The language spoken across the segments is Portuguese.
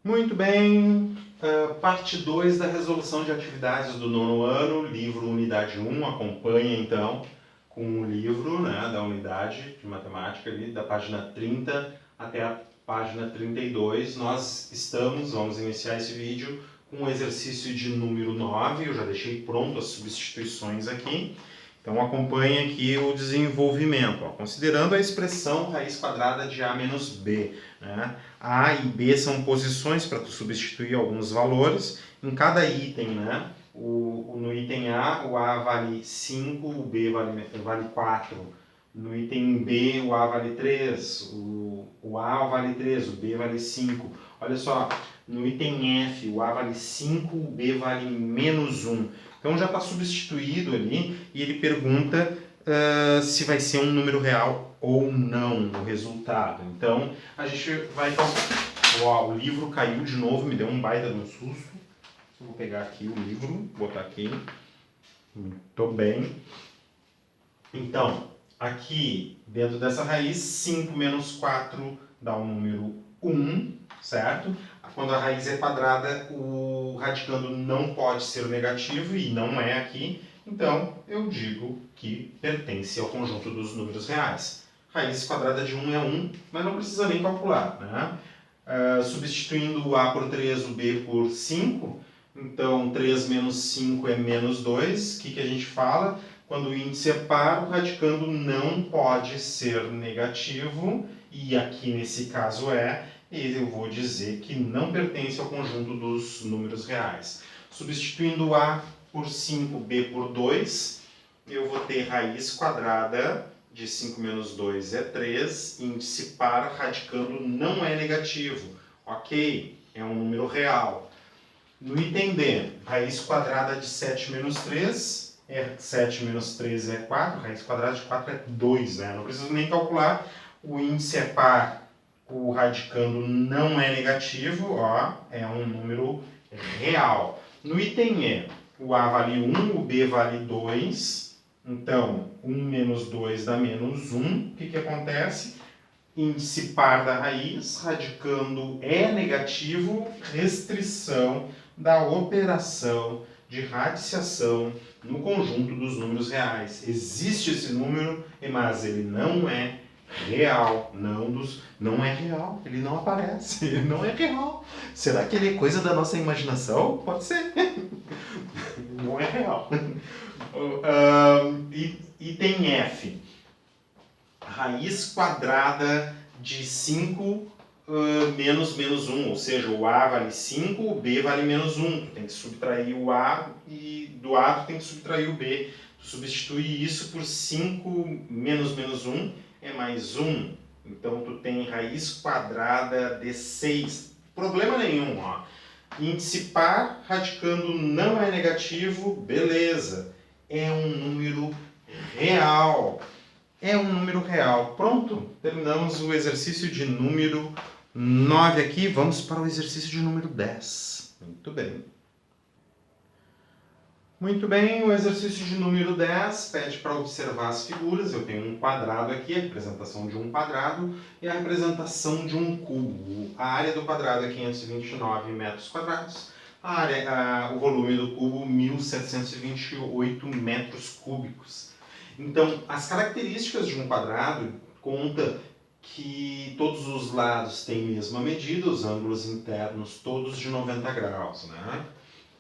Muito bem, parte 2 da resolução de atividades do nono ano, livro Unidade 1, acompanha então com o livro, né, da unidade de matemática ali, da página 30 até a página 32. Vamos iniciar esse vídeo com o exercício de número 9, eu já deixei pronto as substituições aqui. Então acompanhe aqui o desenvolvimento, considerando a expressão raiz quadrada de a menos b. Né? A e b são posições para tu substituir alguns valores. Em cada item, né? No item A, o A vale 5, o B vale 4. No item B, o A vale 3, o A vale 3, o B vale 5. Olha só, no item F, o A vale 5, o B vale menos 1. Então já está substituído ali e ele pergunta se vai ser um número real ou não o resultado. Então a gente vai... o livro caiu de novo, me deu um baita de um susto. Eu vou pegar aqui o livro, botar aqui. Muito bem. Então, aqui dentro dessa raiz, 5 menos 4 dá o número 1, certo? Quando a raiz é quadrada, o radicando não pode ser negativo e não é aqui. Então, eu digo que pertence ao conjunto dos números reais. Raiz quadrada de 1 é 1, mas não precisa nem calcular, né? Substituindo o A por 3, o B por 5, então 3 menos 5 é menos 2. O que a gente fala? Quando o índice é par, o radicando não pode ser negativo, e aqui nesse caso eu vou dizer que não pertence ao conjunto dos números reais. Substituindo A por 5, B por 2, eu vou ter raiz quadrada de 5 menos 2 é 3, índice par, radicando não é negativo. Ok, é um número real. No item D, raiz quadrada de 7 menos 3, 7 menos 3 é 4, raiz quadrada de 4 é 2, né? Não preciso nem calcular, o índice é par, o radicando não é negativo, ó, é um número real. No item E, o A vale 1, o B vale 2, então 1 menos 2 dá menos 1, o que acontece? Índice par da raiz, radicando é negativo, restrição da operação de radiciação no conjunto dos números reais. Existe esse número, mas ele não é real. Não é real, ele não aparece, ele não é real. Será que ele é coisa da nossa imaginação? Pode ser. Não é real. Item F. Raiz quadrada de 5 menos 1, ou seja, o A vale 5, o B vale menos 1. Tu tem que subtrair o A e do A tu tem que subtrair o B. Tu substitui isso por 5 menos 1 é mais 1. Então tu tem raiz quadrada de 6. Problema nenhum, ó. Índice par, radicando não é negativo, beleza. É um número real. É um número real. Pronto, terminamos o exercício de número 9 aqui. Vamos para o exercício de número 10. Muito bem. Muito bem, o exercício de número 10 pede para observar as figuras. Eu tenho um quadrado aqui, a representação de um quadrado e a representação de um cubo. A área do quadrado é 529 metros quadrados. O volume do cubo, 1.728 metros cúbicos. Então, as características de um quadrado conta que todos os lados têm a mesma medida, os ângulos internos todos de 90 graus, né?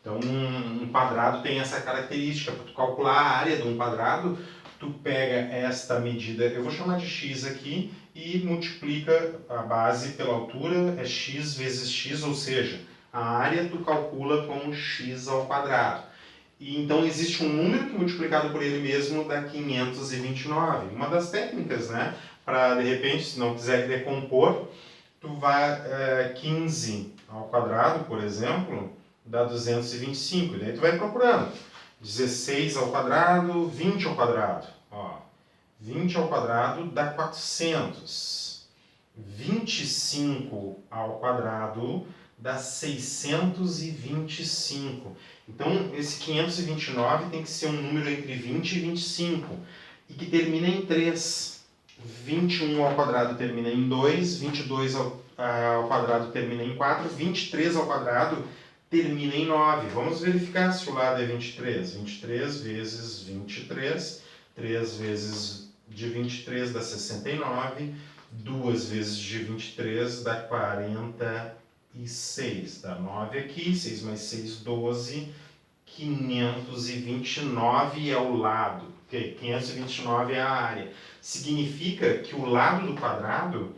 Então, um quadrado tem essa característica. Para tu calcular a área de um quadrado, tu pega esta medida, eu vou chamar de x aqui, e multiplica a base pela altura, é x vezes x, ou seja, a área tu calcula com x ao quadrado. E então existe um número que multiplicado por ele mesmo dá 529. Uma das técnicas, né? Para, de repente, se não quiser decompor, tu vai 15 ao quadrado, por exemplo, dá 225. E daí tu vai procurando. 16 ao quadrado, 20 ao quadrado. Ó, 20 ao quadrado dá 400. 25 ao quadrado dá 625. Então, esse 529 tem que ser um número entre 20 e 25 e que termina em 3. 21 ao quadrado termina em 2, 22 ao ao quadrado termina em 4, 23 ao quadrado termina em 9. Vamos verificar se o lado é 23. 23 vezes 23, 3 vezes de 23 dá 69, 2 vezes de 23 dá 46. Dá 9 aqui, 6 mais 6, 12, 529 é o lado, porque 529 é a área. Significa que o lado do quadrado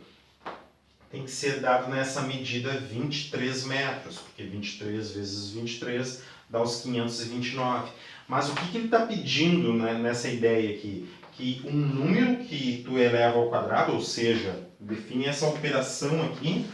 tem que ser dado nessa medida 23 metros, porque 23 vezes 23 dá os 529. Mas o que ele está pedindo, né, nessa ideia aqui? Que um número que tu eleva ao quadrado, ou seja, define essa operação aqui,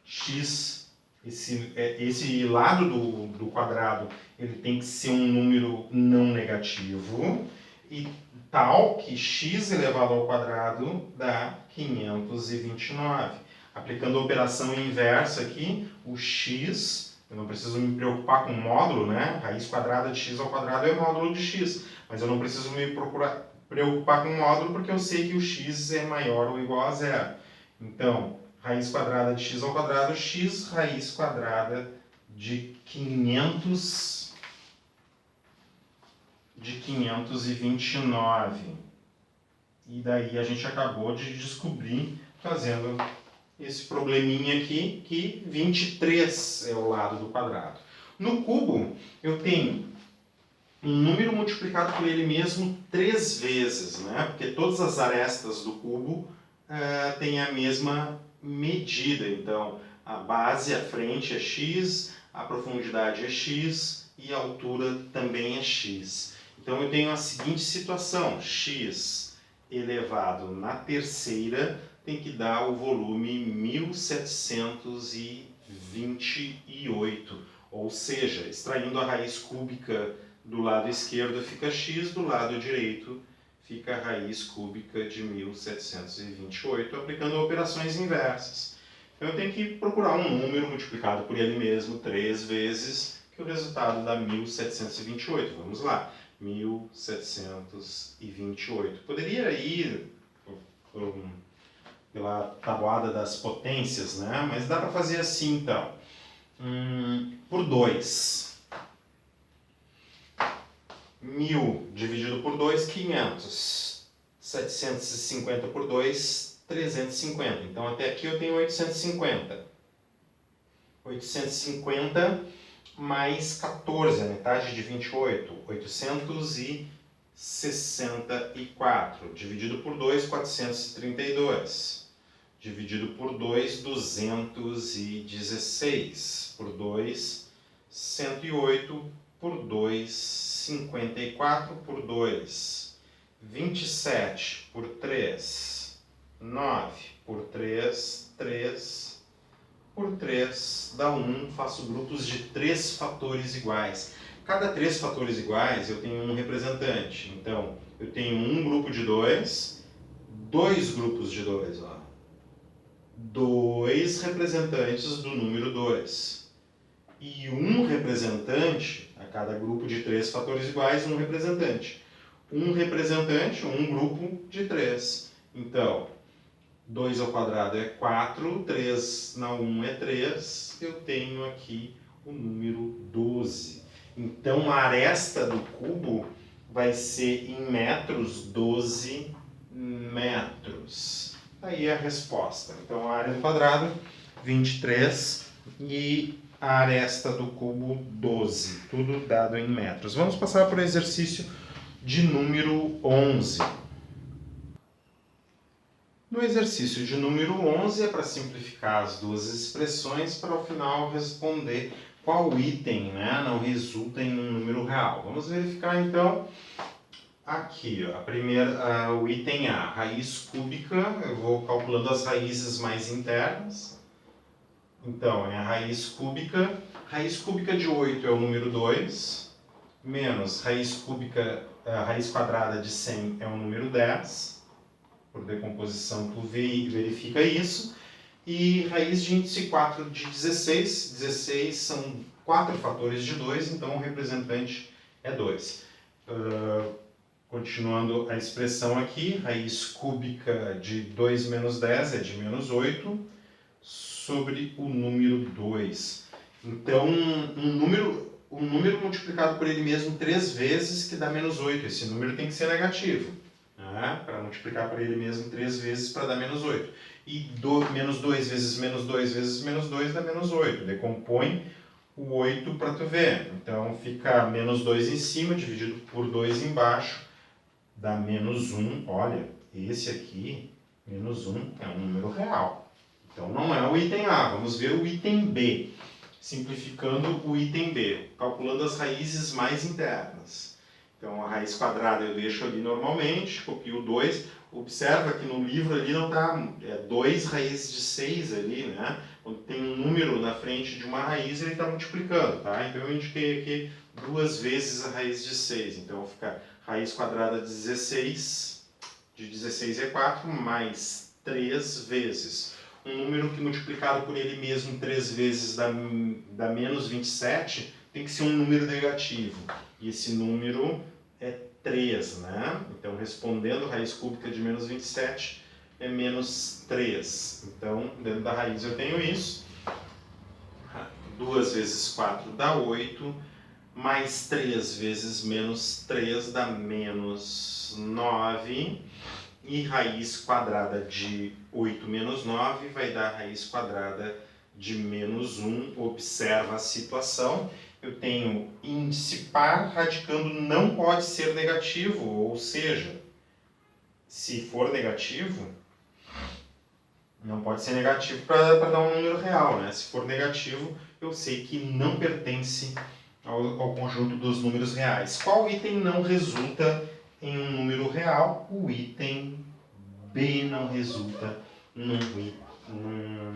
x, esse lado do quadrado, ele tem que ser um número não negativo, e tal que x elevado ao quadrado dá 529. Aplicando a operação inversa aqui, o x, eu não preciso me preocupar com módulo, né? Raiz quadrada de x ao quadrado é módulo de x, mas eu não preciso me preocupar com módulo porque eu sei que o x é maior ou igual a zero. Então, raiz quadrada de x ao quadrado, x raiz quadrada de 529. E daí a gente acabou de descobrir, fazendo esse probleminha aqui, que 23 é o lado do quadrado. No cubo, eu tenho um número multiplicado por ele mesmo 3 vezes, né? Porque todas as arestas do cubo têm a mesma medida. Então, a base, a frente é x, a profundidade é x e a altura também é x. Então, eu tenho a seguinte situação: x elevado na terceira tem que dar o volume 1728. Ou seja, extraindo a raiz cúbica do lado esquerdo fica x, do lado direito fica a raiz cúbica de 1728, aplicando operações inversas. Então eu tenho que procurar um número multiplicado por ele mesmo 3 vezes, que o resultado dá 1728. Vamos lá, 1728. Poderia ir pela tabuada das potências, né? Mas dá para fazer assim então. Por 2. 1000 dividido por 2, 500. 750 por 2, 350. Então até aqui eu tenho 850. 850 mais 14, a metade de 28. 864. Dividido por 2, 432. Dividido por 2, 216. Por 2, 108. Por 2, 54. Por 2, 27. Por 3, 9. Por 3, 3. Por 3 dá 1. Faço grupos de 3 fatores iguais. Cada 3 fatores iguais eu tenho um representante. Então, eu tenho um grupo de 2, 2 grupos de 2. 2 representantes do número 2. E um representante, a cada grupo de 3 fatores iguais, um representante. Um representante, um grupo de 3. Então, 2 ao quadrado é 4, 3 na 1 é 3, eu tenho aqui o número 12. Então, a aresta do cubo vai ser em metros, 12 metros. Aí é a resposta. Então, a área do quadrado, 23, e a aresta do cubo, 12. Tudo dado em metros. Vamos passar para o exercício de número 11. No exercício de número 11 é para simplificar as duas expressões para ao final responder qual item, né, não resulta em um número real. Vamos verificar então aqui, ó, o item A, raiz cúbica, eu vou calculando as raízes mais internas. Então, é a raiz cúbica de 8 é o número 2, menos a raiz quadrada de 100 é o número 10. Por decomposição, tu verifica isso. E raiz de índice 4 de 16. 16 são 4 fatores de 2, então o representante é 2. Continuando a expressão aqui, raiz cúbica de 2 menos 10 é de menos 8. sobre o número 2. Então, um número multiplicado por ele mesmo 3 vezes que dá menos 8. Esse número tem que ser negativo, né? Para multiplicar por ele mesmo 3 vezes para dar menos 8. E menos 2 vezes menos 2 vezes menos 2 dá menos 8. Decompõe o 8 para tu ver. Então, fica menos 2 em cima, dividido por 2 embaixo, dá menos 1. Olha, esse aqui, menos 1, é um número real. Então, não é o item A. Vamos ver o item B. Simplificando o item B, calculando as raízes mais internas. Então, a raiz quadrada eu deixo ali normalmente, copio 2. Observa que no livro ali não está 2 raízes de 6 ali, né? Quando tem um número na frente de uma raiz, ele está multiplicando, tá? Então, eu indiquei aqui 2 vezes a raiz de 6. Então, fica raiz quadrada de 16, de 16 é 4, mais 3 vezes. Um número que multiplicado por ele mesmo 3 vezes dá menos 27, tem que ser um número negativo. E esse número é 3, né? Então, respondendo, raiz cúbica de menos 27 é menos 3. Então, dentro da raiz eu tenho isso. 2 vezes 4 dá 8, mais 3 vezes menos 3 dá menos 9. E raiz quadrada de 8 menos 9 vai dar raiz quadrada de menos 1. Observa a situação. Eu tenho índice par, radicando não pode ser negativo, ou seja, se for negativo, não pode ser negativo para dar um número real, né? Se for negativo, eu sei que não pertence ao conjunto dos números reais. Qual item não resulta em um número real? O item B não resulta num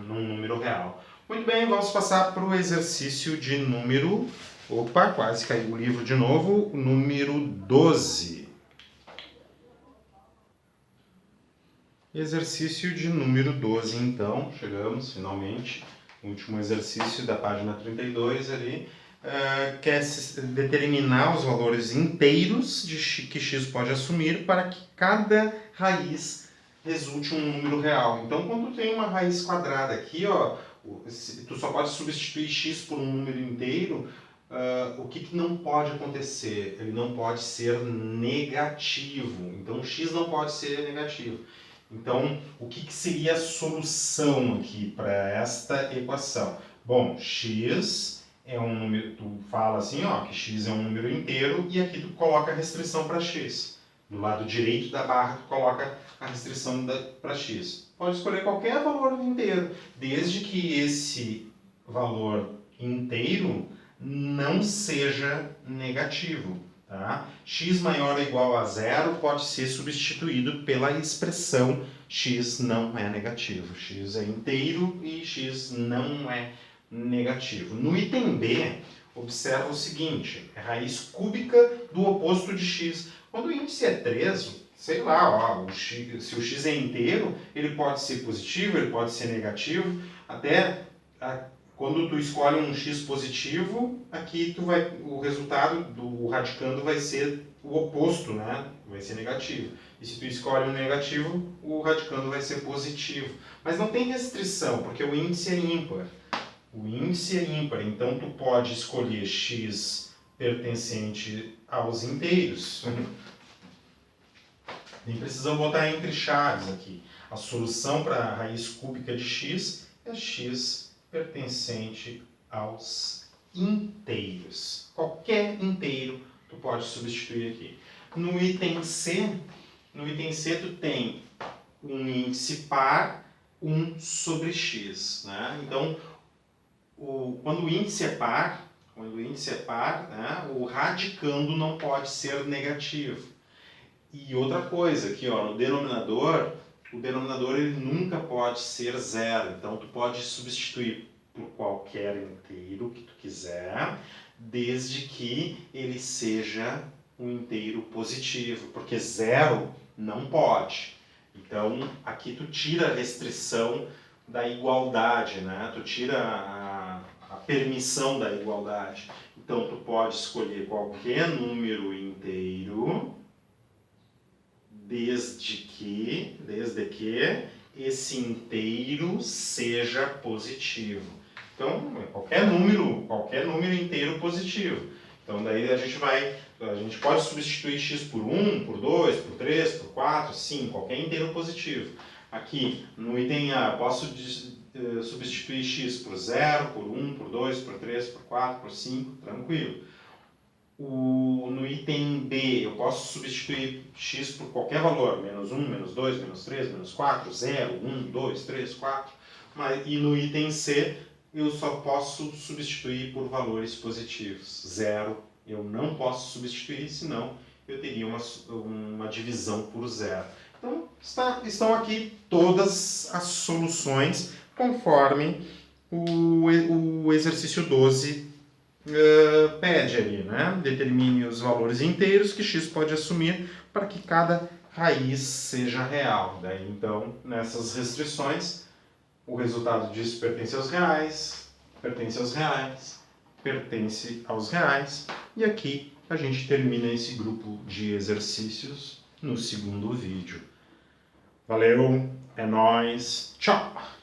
número real. Muito bem, vamos passar para o exercício de número... Opa, quase caiu o livro de novo. Número 12. Exercício de número 12, então. Chegamos, finalmente. Último exercício da página 32 ali. Quer determinar os valores inteiros que x pode assumir para que cada raiz resulte um número real. Então, quando tu tem uma raiz quadrada aqui, ó, tu só pode substituir x por um número inteiro. O que não pode acontecer? Ele não pode ser negativo. Então, x não pode ser negativo. Então, o que seria a solução aqui para esta equação? Bom, x é um número, tu fala assim, ó, que x é um número inteiro e aqui tu coloca a restrição para x. Do lado direito da barra, tu coloca a restrição para x. Pode escolher qualquer valor inteiro, desde que esse valor inteiro não seja negativo. Tá? X maior ou igual a zero pode ser substituído pela expressão x não é negativo. X é inteiro e x não é negativo. No item B, observa o seguinte, é raiz cúbica do oposto de x. Quando o índice é 3, sei lá, ó, se o x é inteiro, ele pode ser positivo, ele pode ser negativo, até quando tu escolhe um x positivo, aqui o resultado do radicando vai ser o oposto, né? Vai ser negativo. E se tu escolhe um negativo, o radicando vai ser positivo. Mas não tem restrição, porque o índice é ímpar. O índice é ímpar, então tu pode escolher x pertencente aos inteiros. Nem precisamos botar entre chaves aqui. A solução para a raiz cúbica de x é x pertencente aos inteiros. Qualquer inteiro tu pode substituir aqui. No item C tu tem um índice par 1 sobre x. Né? Então, quando o índice é par, né, o radicando não pode ser negativo. E outra coisa, aqui ó, no denominador, o denominador ele nunca pode ser zero. Então, tu pode substituir por qualquer inteiro que tu quiser, desde que ele seja um inteiro positivo, porque zero não pode. Então, aqui tu tira a restrição da igualdade, né? Tu tira a permissão da igualdade. Então, tu pode escolher qualquer número inteiro, desde que esse inteiro seja positivo. Então, qualquer número inteiro positivo. Então, daí a gente pode substituir x por 1, por 2, por 3, por 4, sim, qualquer inteiro positivo. Aqui, no item A, eu posso substituir x por 0, por 1, por 2, por 3, por 4, por 5, tranquilo. No item B, eu posso substituir x por qualquer valor, menos 1, menos 2, menos 3, menos 4, 0, 1, 2, 3, 4. E no item C, eu só posso substituir por valores positivos. 0, eu não posso substituir, senão eu teria uma divisão por 0. Então, estão aqui todas as soluções conforme o exercício 12 pede ali, né? Determine os valores inteiros que x pode assumir para que cada raiz seja real. Daí, então, nessas restrições, o resultado disso pertence aos reais, pertence aos reais, pertence aos reais. E aqui a gente termina esse grupo de exercícios no segundo vídeo. Valeu, é nóis, tchau!